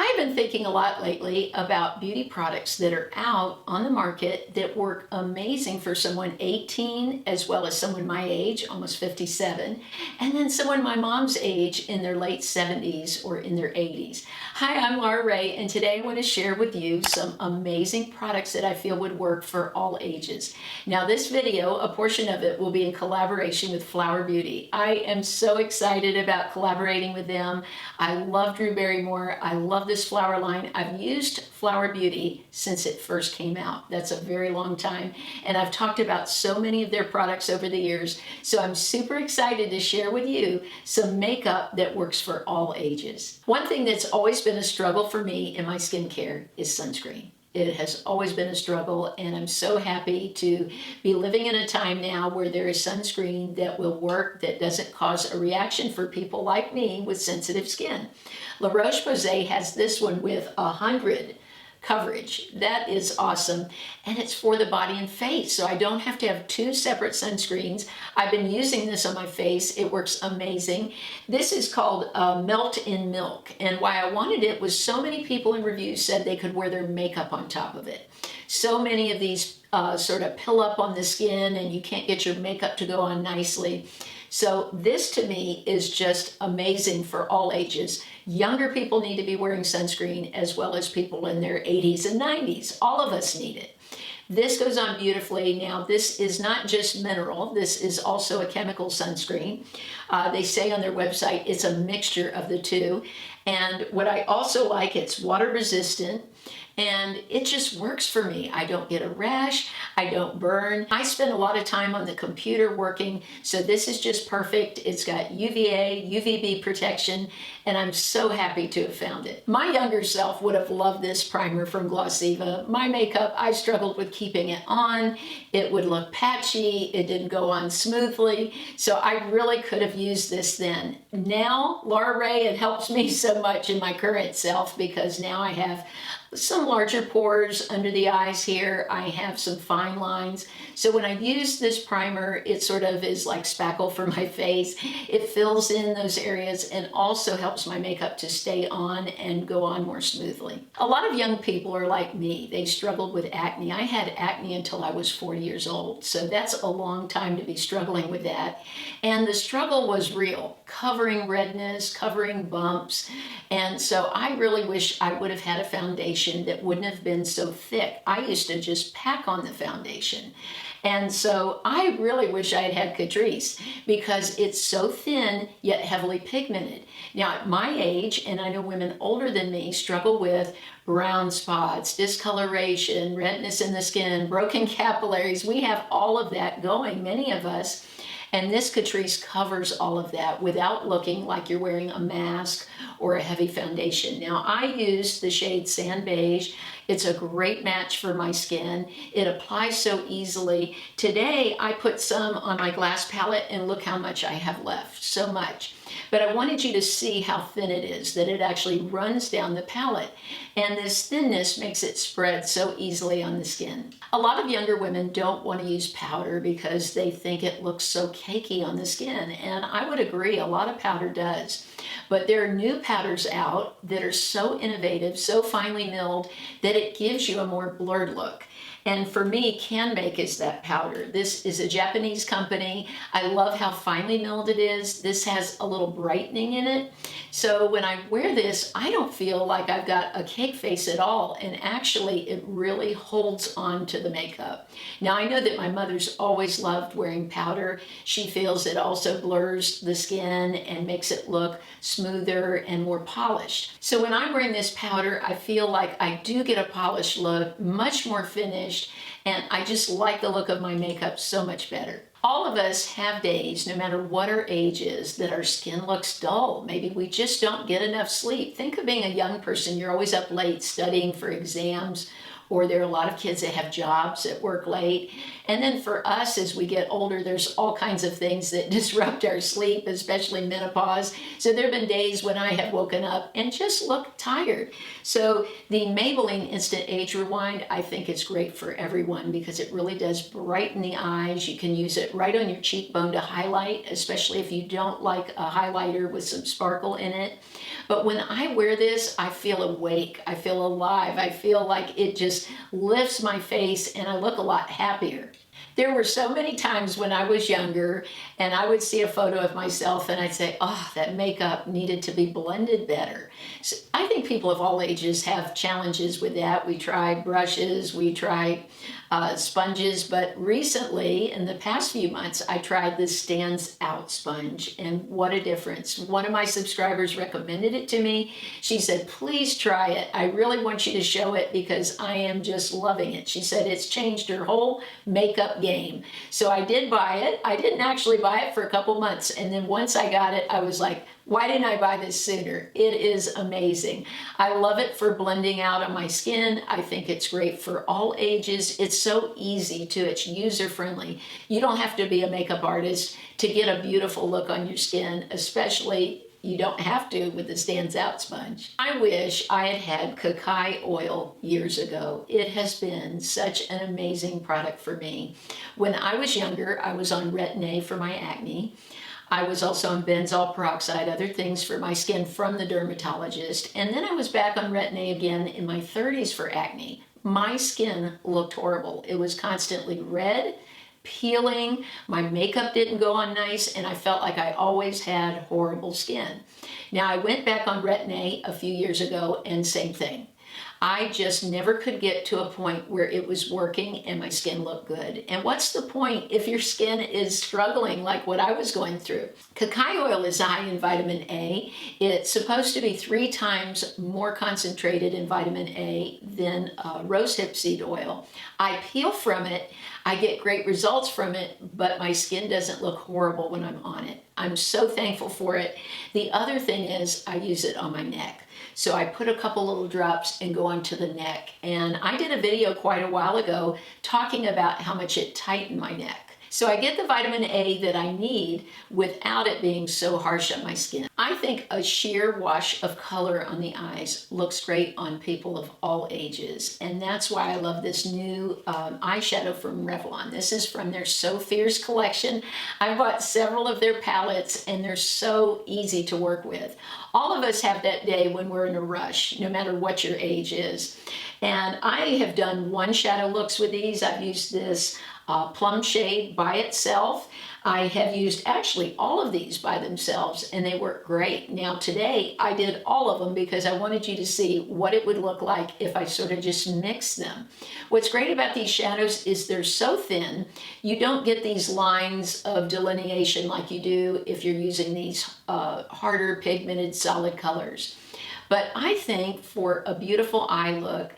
I've been thinking a lot lately about beauty products that are out on the market that work amazing for someone 18 as well as someone my age, almost 57, and then someone my mom's age in their late 70s or in their 80s. Hi, I'm Laura Ray, and today I want to share with you some amazing products that I feel would work for all ages. Now this video, a portion of it will be in collaboration with Flower Beauty. I am so excited about collaborating with them. I love Drew Barrymore. I love this flower line. I've used Flower Beauty since it first came out. That's a very long time. And I've talked about so many of their products over the years. So I'm super excited to share with you some makeup that works for all ages. One thing that's always been a struggle for me in my skincare is sunscreen. It has always been a struggle, and I'm so happy to be living in a time now where there is sunscreen that will work, that doesn't cause a reaction for people like me with sensitive skin. La Roche-Posay has this one with 100 coverage. That is awesome. And it's for the body and face, so I don't have to have two separate sunscreens. I've been using this on my face. It works amazing. This is called Melt in Milk, and why I wanted it was so many people in reviews said they could wear their makeup on top of it. So many of these sort of pill up on the skin and you can't get your makeup to go on nicely. So this to me is just amazing for all ages. Younger people need to be wearing sunscreen as well as people in their 80s and 90s. All of us need it. This goes on beautifully. Now, this is not just mineral. This is also a chemical sunscreen. They say on their website it's a mixture of the two. And what I also like, it's water resistant. And it just works for me. I don't get a rash, I don't burn. I spend a lot of time on the computer working, so this is just perfect. It's got UVA, UVB protection, and I'm so happy to have found it. My younger self would have loved this primer from Glossiva. My makeup, I struggled with keeping it on. It would look patchy, it didn't go on smoothly, so I really could have used this then. Now, Laura Ray, it helps me so much in my current self because now I have some larger pores under the eyes here. I have some fine lines. So when I use this primer, it sort of is like spackle for my face. It fills in those areas and also helps my makeup to stay on and go on more smoothly. A lot of young people are like me. They struggled with acne. I had acne until I was 40 years old. So that's a long time to be struggling with that. And the struggle was real, covering redness, covering bumps. And so I really wish I would have had a foundation that wouldn't have been so thick. I used to just pack on the foundation. And so I really wish I had had Catrice because it's so thin yet heavily pigmented. Now at my age, and I know women older than me struggle with brown spots, discoloration, redness in the skin, broken capillaries. We have all of that going, many of us. And this Catrice covers all of that without looking like you're wearing a mask or a heavy foundation. Now, I use the shade Sand Beige. It's a great match for my skin. It applies so easily. Today, I put some on my glass palette and look how much I have left, so much. But I wanted you to see how thin it is, that it actually runs down the palette. And this thinness makes it spread so easily on the skin. A lot of younger women don't want to use powder because they think it looks so cakey on the skin. And I would agree, a lot of powder does. But there are new powders out that are so innovative, so finely milled, that it gives you a more blurred look. And for me, Canmake is that powder. This is a Japanese company. I love how finely milled it is. This has a little brightening in it. So when I wear this, I don't feel like I've got a cake face at all. And actually, it really holds on to the makeup. Now, I know that my mother's always loved wearing powder. She feels it also blurs the skin and makes it look smoother and more polished. So when I'm wearing this powder, I feel like I do get a polished look, much more finished, and I just like the look of my makeup so much better. All of us have days, no matter what our age is, that our skin looks dull. Maybe we just don't get enough sleep. Think of being a young person. You're always up late studying for exams, or there are a lot of kids that have jobs that work late. And then for us, as we get older, there's all kinds of things that disrupt our sleep, especially menopause. So there have been days when I have woken up and just looked tired. So the Maybelline Instant Age Rewind, I think is great for everyone because it really does brighten the eyes. You can use it it right on your cheekbone to highlight, especially if you don't like a highlighter with some sparkle in it. But when I wear this, I feel awake, I feel alive, I feel like it just lifts my face and I look a lot happier. There were so many times when I was younger and I would see a photo of myself and I'd say, oh, that makeup needed to be blended better. So I think people of all ages have challenges with that. We try brushes, we try sponges, but recently, in the past few months, I tried this Stands Out sponge, and what a difference. One of my subscribers recommended it to me. She said, please try it. I really want you to show it because I am just loving it. She said it's changed her whole makeup game. So I did buy it. I didn't actually buy it for a couple months, and then once I got it, I was like, why didn't I buy this sooner? It is amazing. I love it for blending out on my skin. I think it's great for all ages. It's so easy too. It's user-friendly. You don't have to be a makeup artist to get a beautiful look on your skin, especially you don't have to with the Stands Out sponge. I wish I had had Cacay oil years ago. It has been such an amazing product for me. When I was younger, I was on Retin-A for my acne. I was also on benzoyl peroxide, other things for my skin from the dermatologist. And then I was back on Retin-A again in my 30s for acne. My skin looked horrible. It was constantly red, peeling, my makeup didn't go on nice, and I felt like I always had horrible skin. Now I went back on Retin-A a few years ago and same thing. I just never could get to a point where it was working and my skin looked good. And what's the point if your skin is struggling like what I was going through? Cacay oil is high in vitamin A. It's supposed to be 3 times more concentrated in vitamin A than rosehip seed oil. I peel from it, I get great results from it, but my skin doesn't look horrible when I'm on it. I'm so thankful for it. The other thing is I use it on my neck. So I put a couple little drops and go onto the neck. And I did a video quite a while ago talking about how much it tightened my neck. So I get the vitamin A that I need without it being so harsh on my skin. I think a sheer wash of color on the eyes looks great on people of all ages. And that's why I love this new eyeshadow from Revlon. This is from their So Fierce collection. I bought several of their palettes and they're so easy to work with. All of us have that day when we're in a rush, no matter what your age is. And I have done one shadow looks with these. I've used this plum shade by itself. I have used actually all of these by themselves and they work great. Now today I did all of them because I wanted you to see what it would look like if I sort of just mix them. What's great about these shadows is they're so thin, you don't get these lines of delineation like you do if you're using these harder pigmented solid colors. But I think for a beautiful eye look,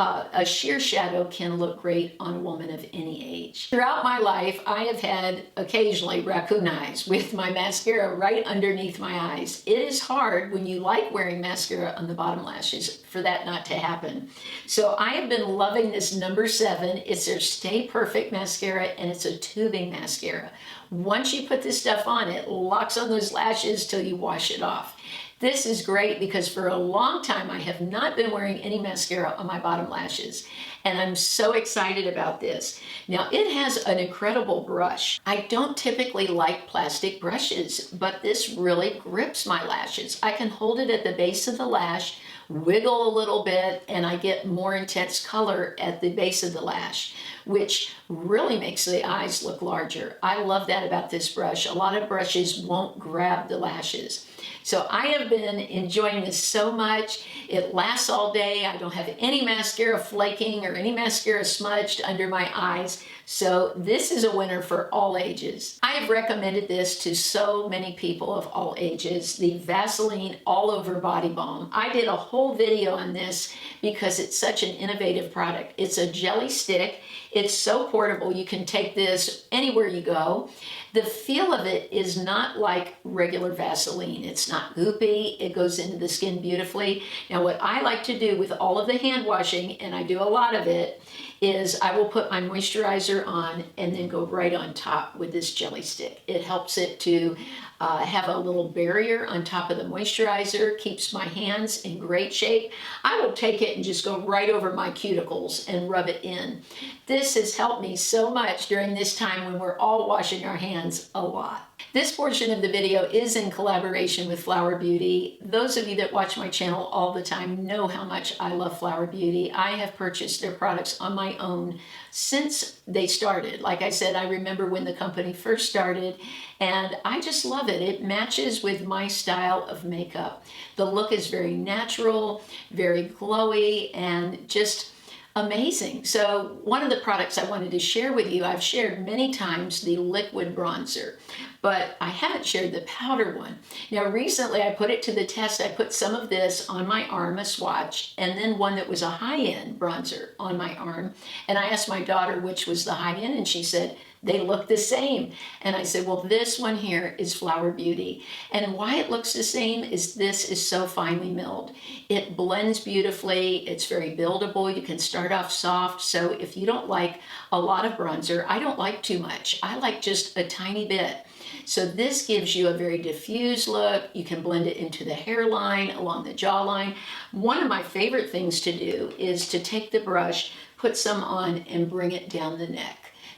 a sheer shadow can look great on a woman of any age. Throughout my life, I have had occasionally raccoon eyes with my mascara right underneath my eyes. It is hard when you like wearing mascara on the bottom lashes for that not to happen. So I have been loving this number 7. It's their Stay Perfect mascara and it's a tubing mascara. Once you put this stuff on, it locks on those lashes till you wash it off. This is great because for a long time I have not been wearing any mascara on my bottom lashes and I'm so excited about this. Now it has an incredible brush. I don't typically like plastic brushes, but this really grips my lashes. I can hold it at the base of the lash, wiggle a little bit, and I get more intense color at the base of the lash, which really makes the eyes look larger. I love that about this brush. A lot of brushes won't grab the lashes. So I have been enjoying this so much. It lasts all day. I don't have any mascara flaking or any mascara smudged under my eyes. So this is a winner for all ages. I have recommended this to so many people of all ages, the Vaseline All Over Body Balm. I did a whole video on this because it's such an innovative product. It's a jelly stick. It's so portable. You can take this anywhere you go. The feel of it is not like regular Vaseline. It's not goopy. It goes into the skin beautifully. Now, what I like to do with all of the hand washing, and I do a lot of it, is I will put my moisturizer on and then go right on top with this jelly stick. It helps it to have a little barrier on top of the moisturizer, keeps my hands in great shape. I will take it and just go right over my cuticles and rub it in. This has helped me so much during this time when we're all washing our hands a lot. This portion of the video is in collaboration with Flower Beauty. Those of you that watch my channel all the time know how much I love Flower Beauty. I have purchased their products on my own since they started. Like I said, I remember when the company first started, and I just love it. It matches with my style of makeup. The look is very natural, very glowy, and just amazing. So one of the products I wanted to share with you, I've shared many times the liquid bronzer, but I haven't shared the powder one. Now recently I put it to the test. I put some of this on my arm, a swatch, and then one that was a high-end bronzer on my arm. And I asked my daughter which was the high-end, and she said, they look the same. And I said, well, this one here is Flower Beauty. And why it looks the same is this is so finely milled. It blends beautifully. It's very buildable. You can start off soft. So if you don't like a lot of bronzer, I don't like too much. I like just a tiny bit. So this gives you a very diffused look. You can blend it into the hairline, along the jawline. One of my favorite things to do is to take the brush, put some on, and bring it down the neck.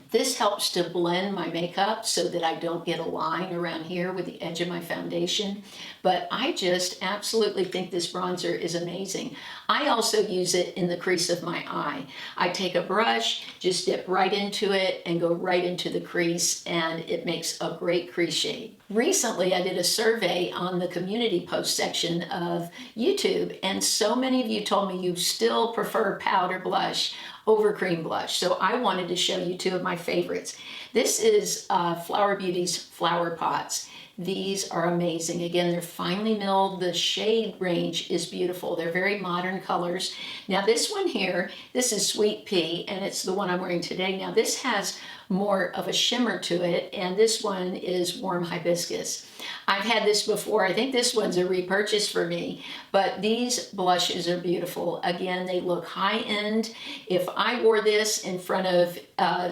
This helps to blend my makeup so that I don't get a line around here with the edge of my foundation. But I just absolutely think this bronzer is amazing. I also use it in the crease of my eye. I take a brush, just dip right into it and go right into the crease, and it makes a great crease shade. Recently, I did a survey on the community post section of YouTube, and so many of you told me you still prefer powder blush over cream blush. So I wanted to show you two of my favorites. This is Flower Beauty's Flower Pots. These are amazing. Again, they're finely milled. The shade range is beautiful. They're very modern colors. Now this one here, this is Sweet Pea, and it's the one I'm wearing today. Now this has more of a shimmer to it, and this one is Warm Hibiscus. I've had this before. I think this one's a repurchase for me, but these blushes are beautiful. Again, they look high-end. If I wore this in front of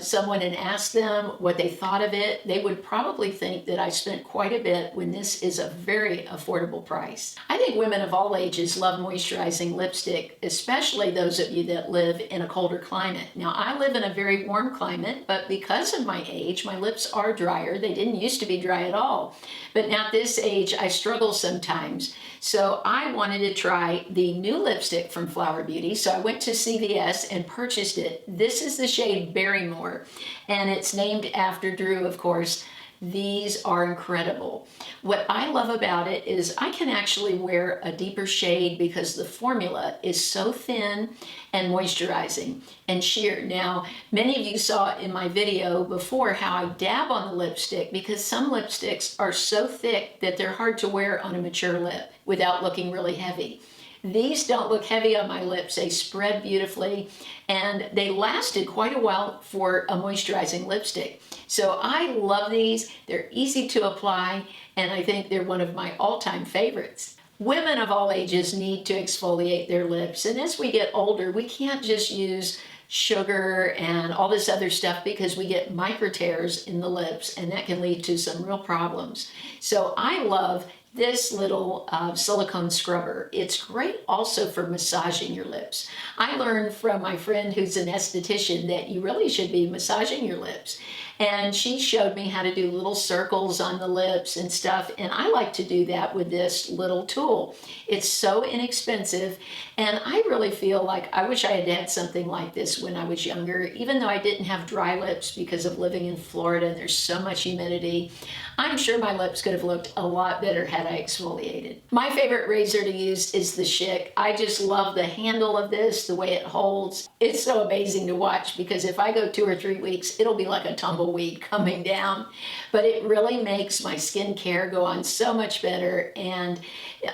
someone and asked them what they thought of it, they would probably think that I spent quite a bit when this is a very affordable price. I think women of all ages love moisturizing lipstick, especially those of you that live in a colder climate. Now, I live in a very warm climate, but because of my age, my lips are drier. They didn't used to be dry at all. But now at this age, I struggle sometimes. So I wanted to try the new lipstick from Flower Beauty. So I went to CVS and purchased it. This is the shade Barrymore, and it's named after Drew, of course. These are incredible. What I love about it is I can actually wear a deeper shade because the formula is so thin and moisturizing and sheer. Now, many of you saw in my video before how I dab on the lipstick because some lipsticks are so thick that they're hard to wear on a mature lip without looking really heavy. These don't look heavy on my lips. They spread beautifully, and they lasted quite a while for a moisturizing lipstick. So I love these. They're easy to apply, and I think they're one of my all-time favorites. Women of all ages need to exfoliate their lips, and as we get older, we can't just use sugar and all this other stuff because we get micro tears in the lips, and that can lead to some real problems. So I love this little silicone scrubber. It's great also for massaging your lips. I learned from my friend who's an esthetician that you really should be massaging your lips. And she showed me how to do little circles on the lips and stuff. And I like to do that with this little tool. It's so inexpensive. And I really feel like I wish I had had something like this when I was younger, even though I didn't have dry lips because of living in Florida and there's so much humidity. I'm sure my lips could have looked a lot better had I exfoliated. My favorite razor to use is the Schick. I just love the handle of this, the way it holds. It's so amazing to watch because if I go 2 or 3 weeks, it'll be like a tumbleweed tumbleweed coming down, but it really makes my skincare go on so much better. And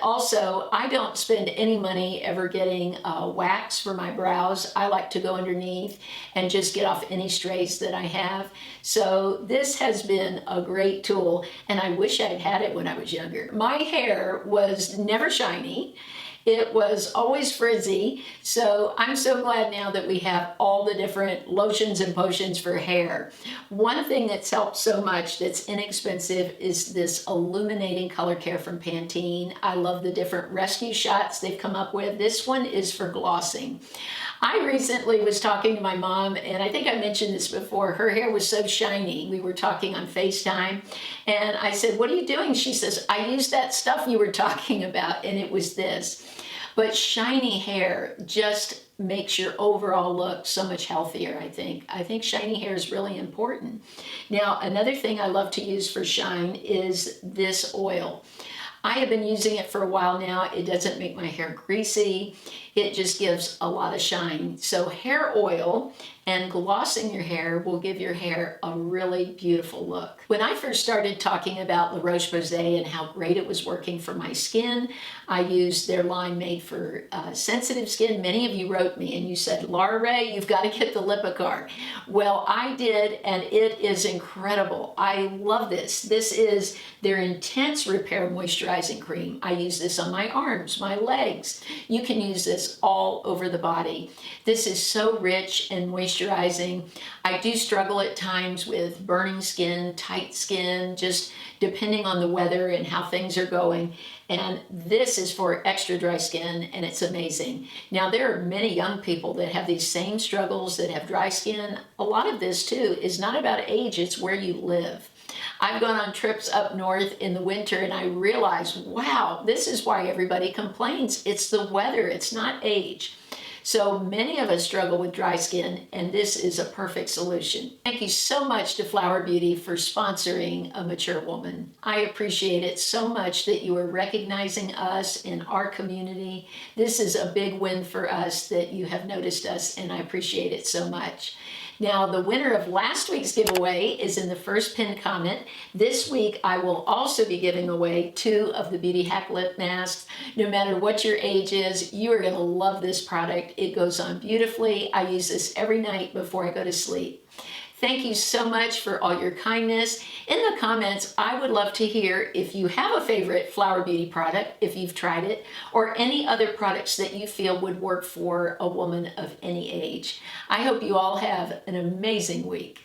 also, I don't spend any money ever getting wax for my brows. I like to go underneath and just get off any strays that I have. So this has been a great tool, and I wish I'd had it when I was younger. My hair was never shiny. It was always frizzy, so I'm so glad now that we have all the different lotions and potions for hair. One thing that's helped so much that's inexpensive is this illuminating color care from Pantene. I love the different rescue shots they've come up with. This one is for glossing. I recently was talking to my mom, and I think I mentioned this before. Her hair was so shiny. We were talking on FaceTime, and I said, "What are you doing?" She says, "I used that stuff you were talking about," and it was this. But shiny hair just makes your overall look so much healthier, I think. I think shiny hair is really important. Now, another thing I love to use for shine is this oil. I have been using it for a while now. It doesn't make my hair greasy. It just gives a lot of shine. So hair oil and glossing your hair will give your hair a really beautiful look. When I first started talking about the Roche-Posay and how great it was working for my skin, I used their line made for sensitive skin. Many of you wrote me and you said, "Laura Ray, you've got to get the Lipicard." Well, I did, and it is incredible. I love this. This is their Intense Repair Moisturizing Cream. I use this on my arms, my legs. You can use this all over the body. This is so rich and moisturizing. I do struggle at times with burning skin, tight skin, just depending on the weather and how things are going. And this is for extra dry skin, and it's amazing. Now, there are many young people that have these same struggles, that have dry skin. A lot of this, too, is not about age, it's where you live. I've gone on trips up north in the winter, and I realized, wow, this is why everybody complains. It's the weather, it's not age. So many of us struggle with dry skin, and this is a perfect solution. Thank you so much to Flower Beauty for sponsoring A Mature Woman. I appreciate it so much that you are recognizing us in our community. This is a big win for us that you have noticed us, and I appreciate it so much. Now, the winner of last week's giveaway is in the first pinned comment. This week, I will also be giving away 2 of the Beauty Hack Lip Masks. No matter what your age is, you are going to love this product. It goes on beautifully. I use this every night before I go to sleep. Thank you so much for all your kindness. In the comments, I would love to hear if you have a favorite Flower Beauty product, if you've tried it, or any other products that you feel would work for a woman of any age. I hope you all have an amazing week.